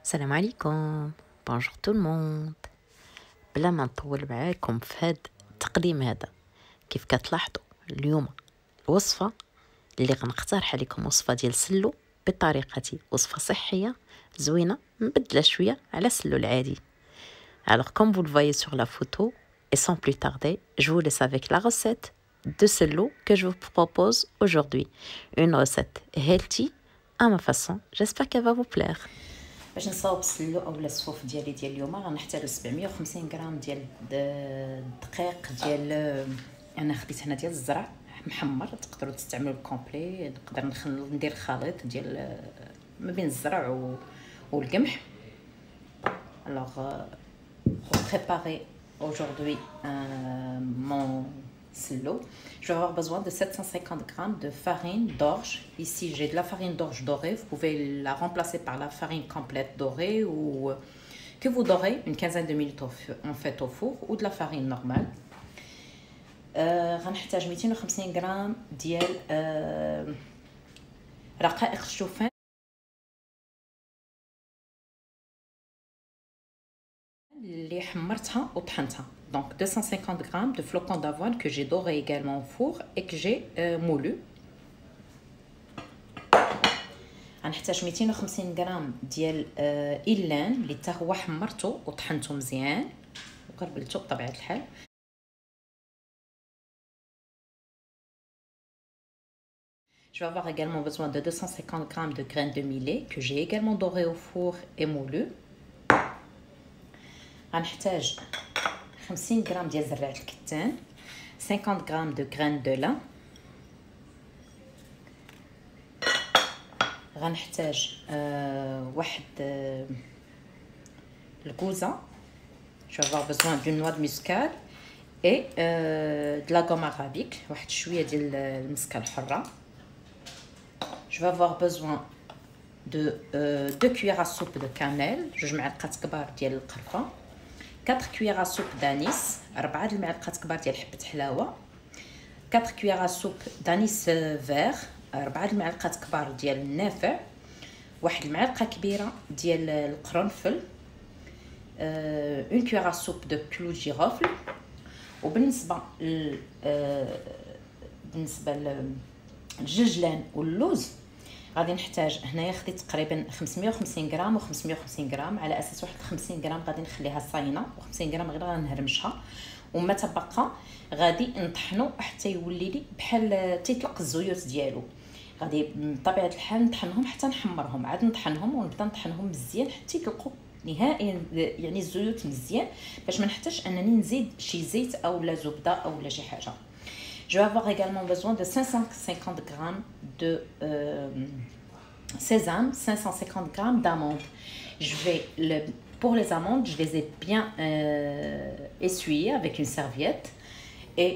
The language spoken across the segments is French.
السلام عليكم. بونجور تو الموند. بلا ما نطول معاكم في هاد التقديم هذا، كيف كتلاحظوا اليوم الوصفه اللي غنقترح عليكم وصفه ديال سلو بطريقتي، وصفه صحيه زوينه مبدله شويه على السلو العادي. Alors comme vous le voyez sur la photo et sans plus tarder, je vous laisse avec la recette de selo que je vous propose aujourd'hui. Une recette healthy à ma façon. J'espère qu'elle va vous plaire. باش نصاوب السلو اولا الصوف ديالي ديال اليوم غنحتاجو 750 غرام ديال الدقيق ديال انا خديت هنا ديال الزرع محمر، تقدروا تستعملوا الكومبلي. نقدر ندير خليط ديال ما بين الزرع والقمح. Alors pour préparer aujourd'hui mon selo, je vais avoir besoin de 750 grammes de farine d'orge. Ici, j'ai de la farine d'orge dorée. Vous pouvez la remplacer par la farine complète dorée ou que vous dorez une quinzaine de minutes en fait au four, ou de la farine normale. غنحتاج 250 غرام ديال رقائق الشوفان اللي حمرتها وطحنتها. Donc 250 grammes de flocons d'avoine que j'ai doré également au four et que j'ai moulu. غنحتاج 250 غرام ديال إيلان اللي حتى هو حمرته وطحنته مزيان وقربلته بطبيعة الحال. Je vais avoir également besoin de 250 grammes de graines de millet que j'ai également doré au four et moulu. غنحتاج 50 غرام ديال زرعة الكتان، 50 غرام دو غران دو لان. غنحتاج واحد الكوزة. je vais avoir besoin d'une noix de muscade et de la gomme arabique، واحد شوية ديال المسكة الحرة. je vais avoir besoin de 2 cuillères à soupe de cannelle، جوج معلقات كبار ديال القرفة، 4 cuillères à soupe d'anis، 4 المعلقات كبار ديال حبة حلاوة، 4 cuillères à soupe d'anis vert، 4 المعلقات كبار ديال النافع، واحد المعلقة كبيرة ديال القرنفل، 1 cuillère à soupe de clou de girofle. وبالنسبة للجلجلان واللوز غادي نحتاج هنايا خديت تقريبا 550 غرام و550 غرام، على اساس واحد 50 غرام غادي نخليها صاينه و50 غرام غير غنهرمشها، وما تبقى غادي نطحنو حتى يولي لي بحال تيطلق الزيوت ديالو. غادي بطبيعه الحال نطحنهم حتى نحمرهم، عاد نطحنهم ونبدا نطحنهم مزيان حتى يطلقوا نهائيا يعني الزيوت مزيان، باش ما نحتاجش انني نزيد شي زيت او لا زبده او لا شي حاجه. Je vais avoir également besoin de 550 grammes de sésame, 550 grammes d'amandes. Pour les amandes, je les ai bien essuyées avec une serviette et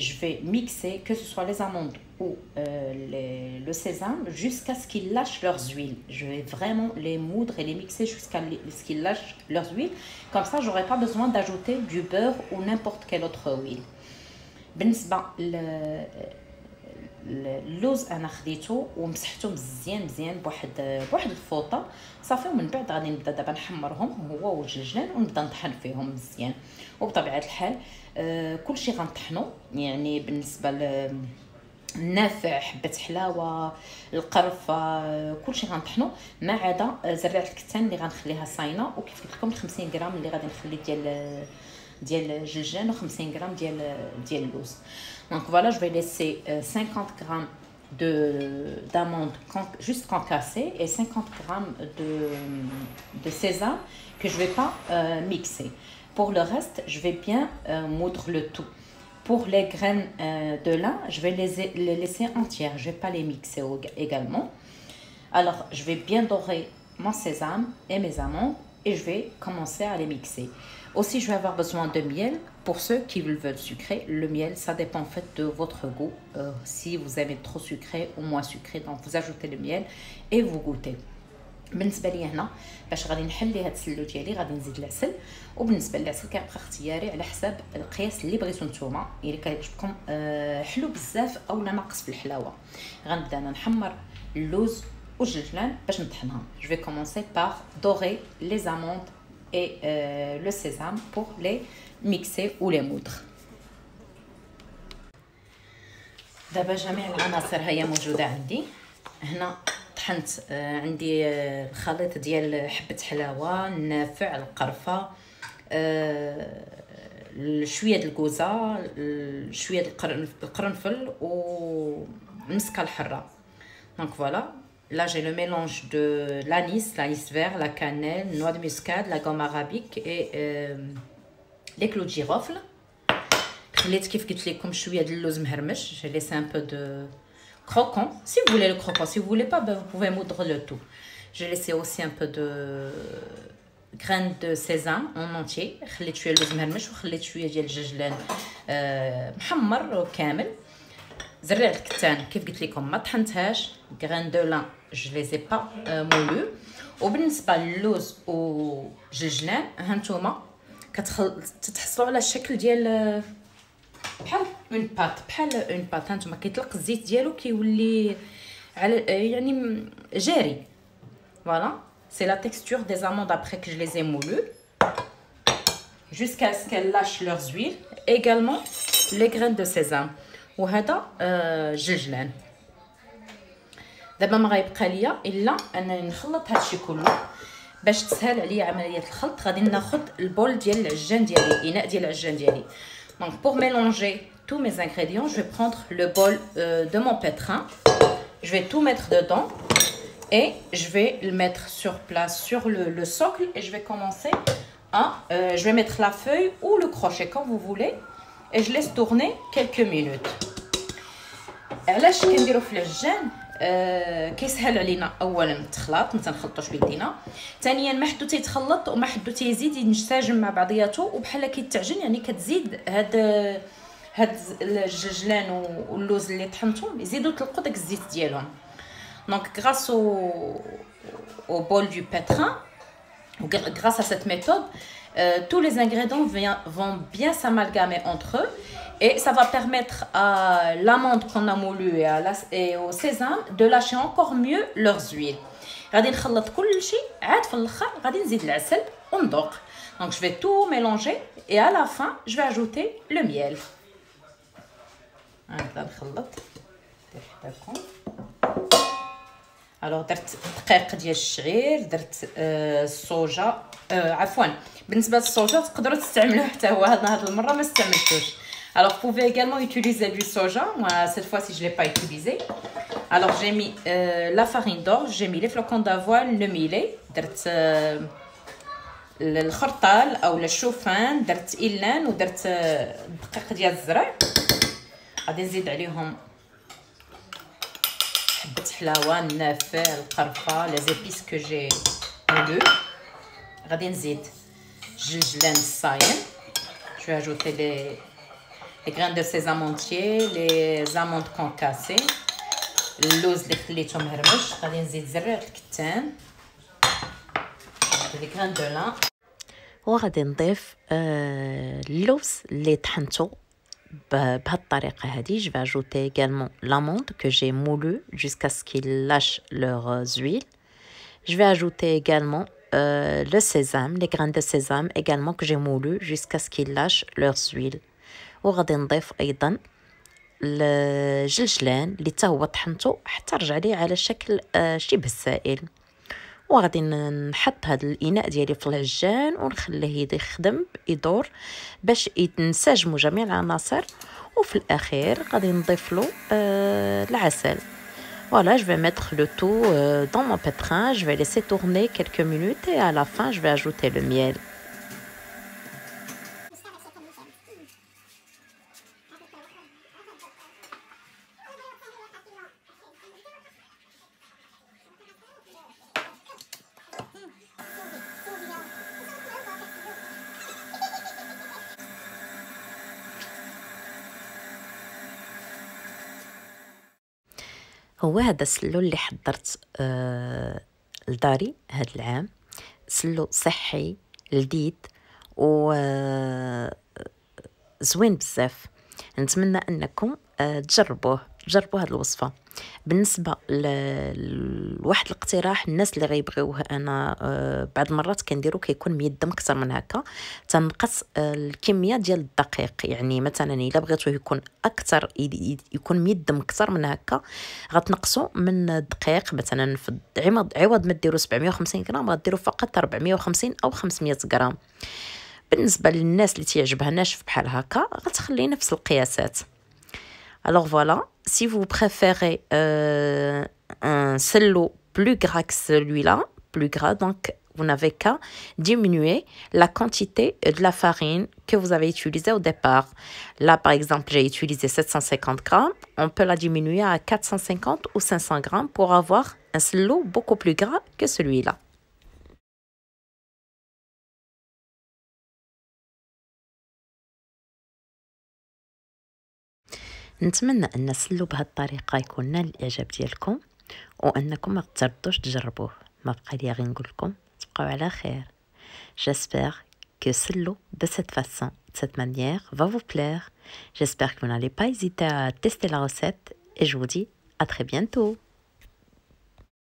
je vais mixer, que ce soit les amandes ou le sésame, jusqu'à ce qu'ils lâchent leurs huiles. Je vais vraiment les moudre et les mixer jusqu'à ce qu'ils lâchent leurs huiles. Comme ça, je n'aurai pas besoin d'ajouter du beurre ou n'importe quelle autre huile. بالنسبه اللوز انا خديته ومسحته مزيان بواحد الفوطه صافي، ومن بعد غادي نبدا دابا نحمرهم هو والجلجلان ونبدا نطحن فيهم مزيان. وبطبيعه الحال كلشي غنطحنو، يعني بالنسبه النافع حبه حلاوه القرفه كلشي غنطحنو، ما عدا زرعه الكتان اللي غنخليها صاينه، وكيف قلت لكم 50 غرام اللي غادي نخلي ديال الجلجلان و50 غرام ديال اللوز. Donc voilà, je vais laisser 50 grammes d'amandes juste concassées et 50 grammes de sésame que je vais pas mixer. Pour le reste, je vais bien moudre le tout. Pour les graines de lin, je vais les laisser entières, je vais pas les mixer également. Alors, je vais bien dorer mon sésame et mes amandes et je vais commencer à les mixer. Aussi, je vais avoir besoin de miel pour ceux qui veulent sucré. Le miel, ça dépend en fait de votre goût. Si vous aimez trop sucré ou moins sucré, donc vous ajoutez le miel et vous goûtez. بالنسبه لي هنا باش غادي نحل لي هاد السلو ديالي غادي نزيد العسل، وبالنسبه للعسل كيبقى اختياري على حساب القياس اللي بغيتو نتوما. الا كيعجبكم حلو بزاف او لا ناقص في الحلاوه. غنبدا انا نحمر اللوز والجلجلان باش نطحنهم. Je vais commencer par dorer les amandes et le sésame pour les mixer ou les moudre. دابا جميع العناصر هي موجوده عندي. هنا طحنت عندي الخليط ديال حبه حلاوه، النافع، القرفه، شويه ديال الكوزه، شويه ديال القرنفل والمسكه الحاره. دونك فوالا. Là j'ai le mélange de l'anis vert, la cannelle, noix de muscade, la gomme arabique et les clous de girofle. خليت كيف قلت لكم شويه ديال اللوز مهرمش. J'ai laissé un peu de croquant. Si vous voulez le croquant, si vous voulez pas, ben vous pouvez moudre le tout. J'ai laissé aussi un peu de graines de sésame en entier. خليت شويه اللوز مهرمش وخليت شويه ديال الجلجلان محمر كامل. زرع الكتان كيف قلت لكم ما طحنتهاش. graines de lin je les ai pas moulues. وبالنسبه للوز والجلجلان هانتوما كتحصلوا على الشكل ديال بحال اون بات هانتوما كيطلق الزيت ديالو كيولي على يعني جاري. Voilà, c'est la texture des amandes après que je les ai moulues jusqu'à ce qu'elles lâchent leurs huiles. Également les graines de sésame. وهذا الجلجلان. دابا ما غيبقى ليا الا انني نخلط هادشي كله. باش تسهل عليا عمليه الخلط غادي ناخذ البول ديال العجان ديالي، الاناء ديال العجان ديالي. Donc pour mélanger tous mes ingrédients, je vais prendre le bol de mon pétrin. Je vais tout mettre dedans et je vais le mettre sur place sur le socle et je vais commencer à je vais mettre la feuille ou le crochet comme vous voulez et je laisse tourner quelques minutes. علاش كنديرو في العجان كيسهل علينا اولا التخلاط ما تنخلطوش بيدينا، ثانيا ما حدو تيتخلط وما حدو تيزيد ينسجم مع بعضياته وبحال كيتعجن، يعني كتزيد هاد الجلجلان واللوز اللي طحنتهم يزيدوا يطلقوا داك الزيت ديالهم. دونك غراس au bol du pétrin ou grâce à cette méthode tous les ingrédients vont bien s'amalgamer entre eux et ça va permettre à l'amande qu'on a moulue et au sésame de lâcher encore mieux leurs huiles. غادي نخلط كل شيء عاد في الاخر غادي نزيد العسل وندوق. Donc je vais tout mélanger et à la fin je vais ajouter le miel. هكذا نخلط دير حداكم. الوغ درت دقيق ديال الشعير، درت الصوجا عفوا بالنسبه للصوجا تقدروا تستعملوه حتى هو. هاد المره ما استعملتوش. Alors vous pouvez également utiliser du soja. Moi cette fois-ci je l'ai pas utilisé. Alors j'ai mis la farine d'orge, j'ai mis les flocons d'avoine, le millet, درت الخرطال او الشوفان، درت إيلان ودرت الدقيق ديال الزرع. غادي نزيد عليهم حبه حلاوه، النافع، القرفه، لي زيبيس كو جي مولو. غادي نزيد الجلجلان الصايم. Je vais ajouter les graines de sésame entier, les amandes concassées, اللوز اللي خليته مهرمش. غادي نزيد زرع الكتان، les graines de lin وغادي نضيف اللوز اللي طحنته بهذه الطريقه هذه. Je vais ajouter également l'amande que j'ai moulu jusqu'à ce qu'ils lâchent leurs huiles. Je vais ajouter également le sésame, les graines de sésame également que j'ai moulu jusqu'à ce qu'ils lâchent leurs huiles. وغادي نضيف ايضا الجلجلان اللي حتى هو طحنته حتى رجع لي على شكل شبه السائل. وغادي نحط هذا الاناء ديالي في العجان ونخليه يخدم يدور باش ينسجموا جميع العناصر. وفي الاخير غادي نضيف له العسل. Voilà, je vais mettre le tout dans mon pétrin, je vais laisser tourner quelques minutes et à la fin je vais ajouter le miel. هو هذا السلو اللي حضرت لداري هذا العام. سلو صحي لذيذ و زوين بزاف. نتمنى انكم تجربوه. تجربوا هذه الوصفه. بالنسبه لواحد الاقتراح الناس اللي غيبغيوه، انا بعض المرات كنديرو كيكون ميدم اكثر من هكا، تنقص الكميه ديال الدقيق. يعني مثلا الا بغيتوه يكون اكثر، يكون ميدم اكثر من هكا، غتنقصوا من الدقيق. مثلا في عوض ما ديروا 750 غرام غديروا فقط 450 او 500 غرام. بالنسبه للناس اللي تيعجبها ناشف بحال هكا غتخلي نفس القياسات. Alors voilà, si vous préférez un sello plus gras que celui-là, plus gras, donc vous n'avez qu'à diminuer la quantité de la farine que vous avez utilisée au départ. Là, par exemple, j'ai utilisé 750 grammes. On peut la diminuer à 450 ou 500 grammes pour avoir un sello beaucoup plus gras que celui-là. نتمنى ان السلو بهذه الطريقه يكون نال الاعجاب ديالكم، وانكم ما تردوش تجربوه. ما بقى لي غير نقول لكم تبقاو على خير. J'espère que Sello de cette façon, de cette manière, va vous plaire. J'espère que vous n'allez pas hésiter à tester la recette et je vous dis à très bientôt.